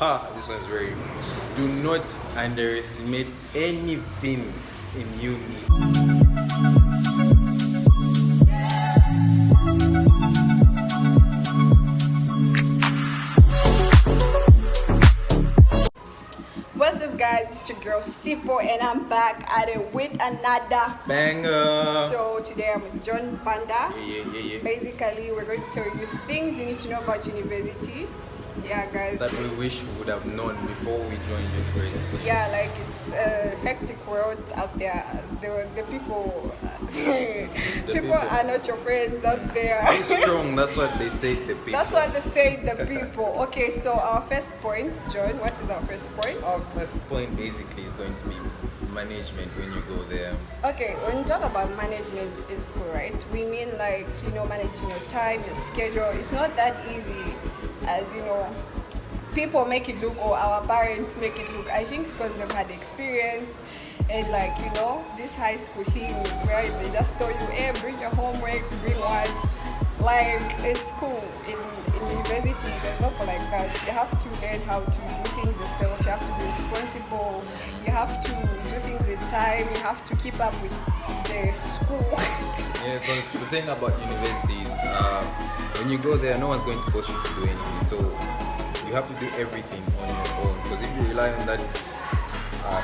This one's very. Do not underestimate anything in uni. What's up, guys? It's your girl Sipo, and I'm back at it with another Banger. So today I'm with John Panda. Yeah. Basically, we're going to tell you things you need to know about university. Yeah, guys. That we wish we would have known before we joined university. Yeah, like it's a hectic world out there. The people, people are not your friends out there. Be strong. That's what they say. The people. That's what they say, the people. Okay, so our first point, John. What is our first point? Our first point basically is going to be management when you go there. Okay, when you talk about management in school, right? We mean like, managing your time, your schedule. It's not that easy as, people make it look, or our parents make it look. I think it's because they've had experience and like, this high school thing where they just tell you, hey, bring your homework, bring what. Like, it's cool. In university, there's nothing like that. You have to learn how to do things yourself. You have to be responsible. You have to do things in time. You have to keep up with the school. Yeah, because the thing about university is when you go there, no one's going to force you to do anything. So you have to do everything on your own. Because if you rely on that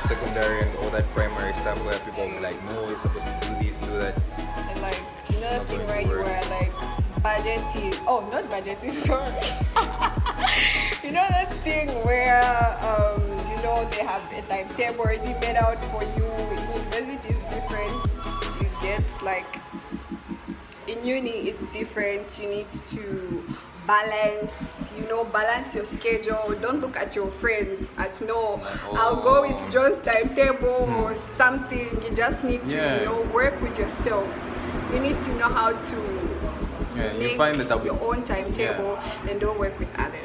secondary and all that primary stuff where people will be like, no, you're supposed to do this, do that. And like, that thing where you were like, budgeting. Oh, not budgeting, sorry. That thing where they have a timetable already made out for you. In university is different. You get like in uni it's different. You need to balance your schedule. Don't look at your friends at I'll go with John's timetable or something. You just need to work with yourself. You need to know how to make you find that your own timetable and don't work with others.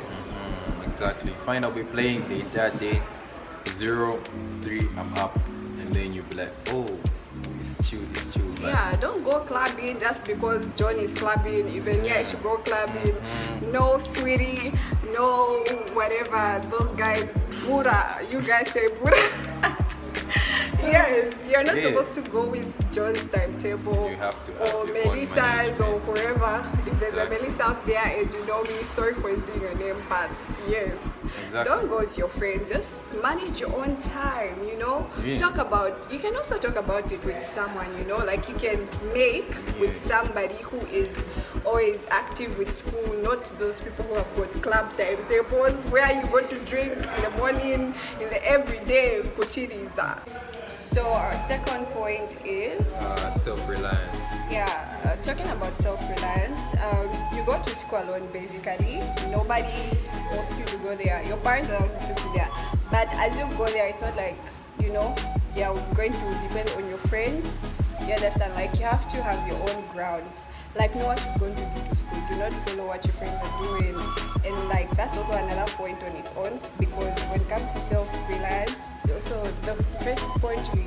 Exactly. Find out we're playing the entire day, 0-3, I'm up, and then you be like, oh, it's chill. Yeah, don't go clubbing just because John is clubbing. Even I should go clubbing. No, sweetie, no, whatever. Those guys, Buddha. You guys say Buddha. Yes, you're not supposed to go with John's timetable. You have to or Melissa's or whoever. If there's a Melissa out there and you know me, sorry for using your name, but yes. Exactly. Don't go with your friends. Just manage your own time, Yeah. You can also talk about it with someone, like you can make with somebody who is always active with school, not those people who have got club timetables where you go to drink in the morning, in the everyday kuchiris. So our second point is self-reliance. Yeah, talking about self-reliance, you go to school alone basically. Nobody forced you to go there. Your parents are not going to be there. But as you go there, it's not like, you're going to depend on your friends. You understand? Like, you have to have your own ground. Like, know what you're going to do to school. Do not follow what your friends are doing. And like, that's also another point on its own, because when it comes to self-reliance, also the first point we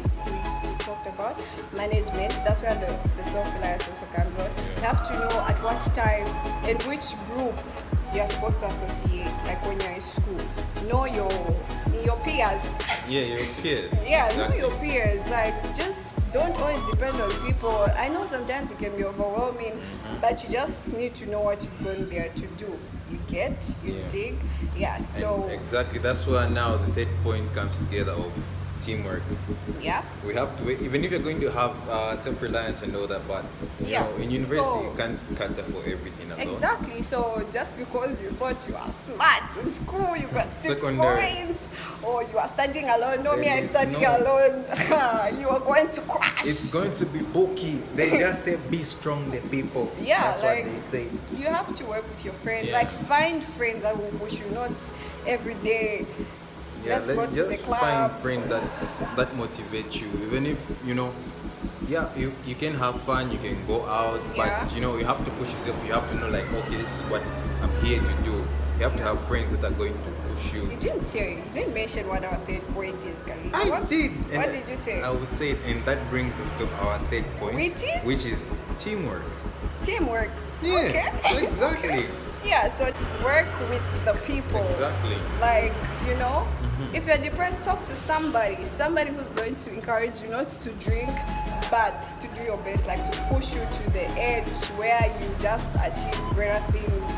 talked about, management, that's where the self-reliance also comes on. You have to know at what time and which group you're supposed to associate, like when you're in school. Know your peers. Yeah, your peers. Yeah, exactly. Know your peers. Like, just don't always depend on people. I know sometimes it can be overwhelming, but you just need to know what you're going there to do. You dig. Yeah, so. And exactly, that's where now the third point comes together of teamwork. Yeah. We have to, even if you're going to have self-reliance and all that, but in university you can't cater for everything alone. Exactly. So just because you thought you are smart in school, you got 6 points, or you are studying alone. No, me, I studying alone. You are going to crash. It's going to be bulky. They just say be strong, the people. Yeah, that's like, what they say. You have to work with your friends. Like, find friends that will push you, not every day. Let's go to the club. Find friends that motivate you, even if you can have fun, you can go out, but you have to push yourself. You have to know, like, okay, this is what I'm here to do. You have to have friends that are going to push you. You didn't mention what our third point is, Kaale. I did. What did you say? I will say it, and that brings us to our third point, which is teamwork. Teamwork. Yeah, Okay. exactly. Yeah, so work with the people. Exactly. Like, you know, if you're depressed, talk to somebody who's going to encourage you not to drink, but to do your best, like to push you to the edge where you just achieve greater things.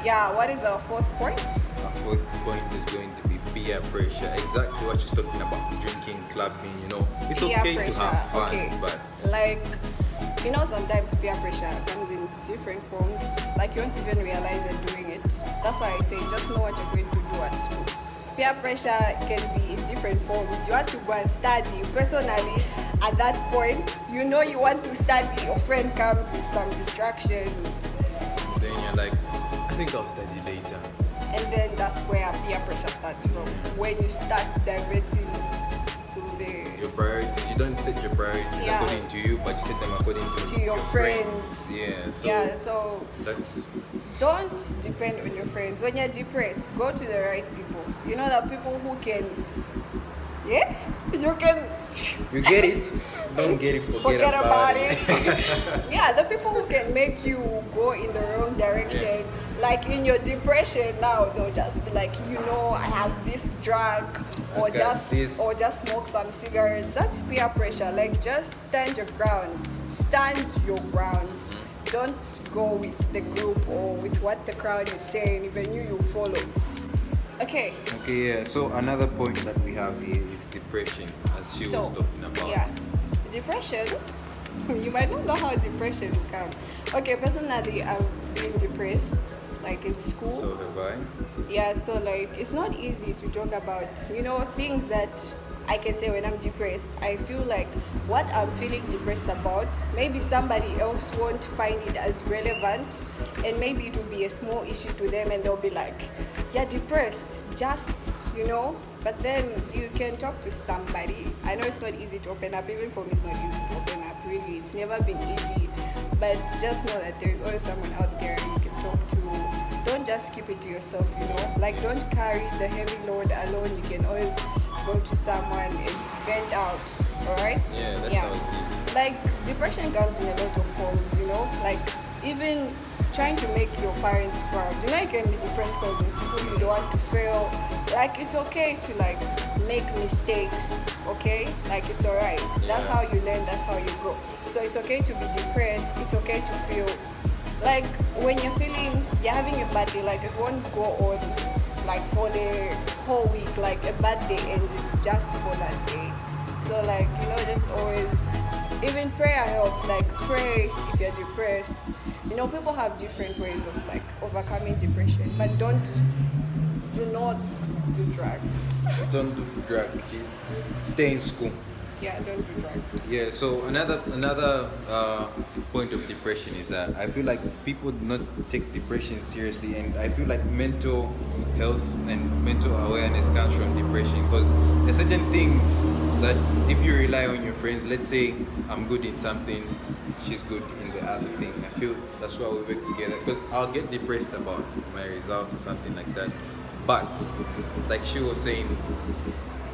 Yeah, what is our fourth point? Our fourth point is going to be peer pressure. Exactly what you're talking about. Drinking, clubbing, you know. It's Peer okay pressure, to have fun, okay. but Like, you know, sometimes peer pressure comes in different forms. Like, you won't even realize you're doing it. That's why I say just know what you're going to do at school. Peer pressure can be in different forms. You have to go and study. Personally, at that point, you know you want to study. Your friend comes with some distraction, then you're like, I think I'll study later. and then that's where peer pressure starts from. When you start diverting to Your priorities, you don't set your priorities Yeah. according to you, but you set them according to your friends. Yeah, so So that's don't depend on your friends. When you're depressed, go to the right people. You know, the people who can, yeah, you can you get it. Don't get it, forget about it. Yeah, the people who can make you go in the wrong direction. Like in your depression now, they'll just be like, you know, I have this drug, or I got just this. or just smoke some cigarettes. That's peer pressure. Like, just stand your ground. Stand your ground. Don't go with the group or with what the crowd is saying. Even you follow. Okay. Okay, yeah. So another point that we have here is depression, as she was talking about. Yeah, depression. You might not know how depression will come. Okay, personally, I've been depressed, like in school. So have I. Yeah, so like it's not easy to talk about, you know, things that I can say when I'm depressed. I feel like what I'm feeling depressed about, maybe somebody else won't find it as relevant, and maybe it will be a small issue to them, and they'll be like, "You're depressed, just, you know." But then you can talk to somebody. I know it's not easy to open up. Even for me, it's not easy to open up. Really, it's never been easy. But just know that there's always someone out there you can talk to. Don't just keep it to yourself, you know. Like, don't carry the heavy load alone. You can always go to someone and vent out. Alright? Yeah, that's how it is. Like, depression comes in a lot of forms, you know. Like, even trying to make your parents proud. You know, you can be depressed because in school you don't want to fail. Like, it's okay to like make mistakes, okay? Like, it's alright. That's Yeah. how you learn, that's how you grow. So it's okay to be depressed, it's okay to feel like when you're feeling you're having a bad day, like it won't go on like for the whole week. Like, a bad day ends, it's just for that day. So like, you know, just always, even prayer helps. Like, pray if you're depressed. You know, people have different ways of like overcoming depression, but do not do drugs. Don't do drug, kids. Stay in school. Yeah, don't do drugs. Yeah, so another point of depression is that I feel like people do not take depression seriously, and I feel like mental health and mental awareness comes from depression, because there's certain things that if you rely on your friends, let's say I'm good in something, she's good in the other thing, I feel that's why we work together, because I'll get depressed about my results or something like that, but like she was saying,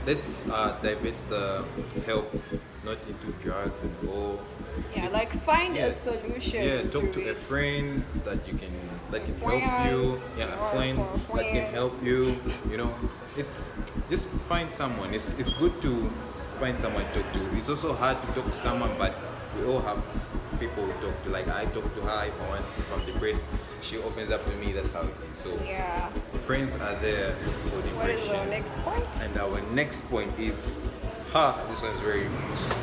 let's divert the help not into drugs and all. Yeah, It's- like find yeah. a solution. Yeah, talk to a it. friend that can help friend, you. Yeah, a or friend for a that can friend. help you. You know, it's just find someone. It's good to find someone to talk to. It's also hard to talk to someone, but we all have people we talk to. Like, I talk to her if I'm depressed. She opens up to me. That's how it is. So Yeah. friends are there for depression. What is our next point? And our next point is, this one's very,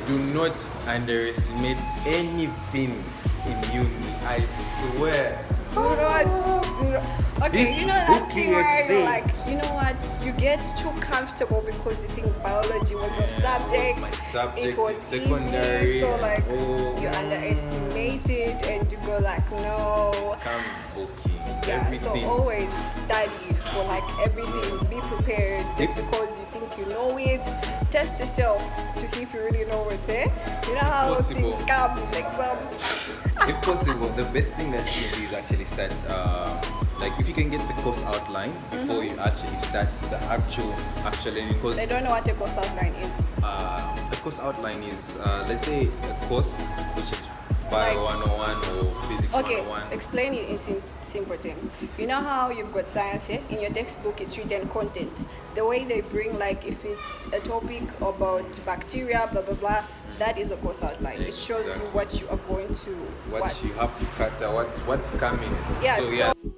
do not underestimate anything in uni. I swear. Do not. Okay, This you know that book thing where you're exam. like, you know what, you get too comfortable because you think biology was your subject. My subject it was is secondary. easy, so like Oh. you underestimate it and you go like, no. Comes booking. Yeah, Everything. so always study for like everything. Be prepared. Just because you think you know it, test yourself to see if you really know it. You know how possible. things come with exam. If possible, the best thing that you can do is actually start, like if you can get the course outline before you actually start the actual learning. Because They don't know what a course outline is. the course outline is, let's say a course which is Bio Like- 101 or Physics Okay, 101. explain it in simple terms. You know how you've got science here? In your textbook, it's written content. The way they bring, like, if it's a topic about bacteria, blah, blah, blah, that is a course outline. It shows you Exactly. what you are going to What you have to cut, what's coming. Yeah, So yeah. so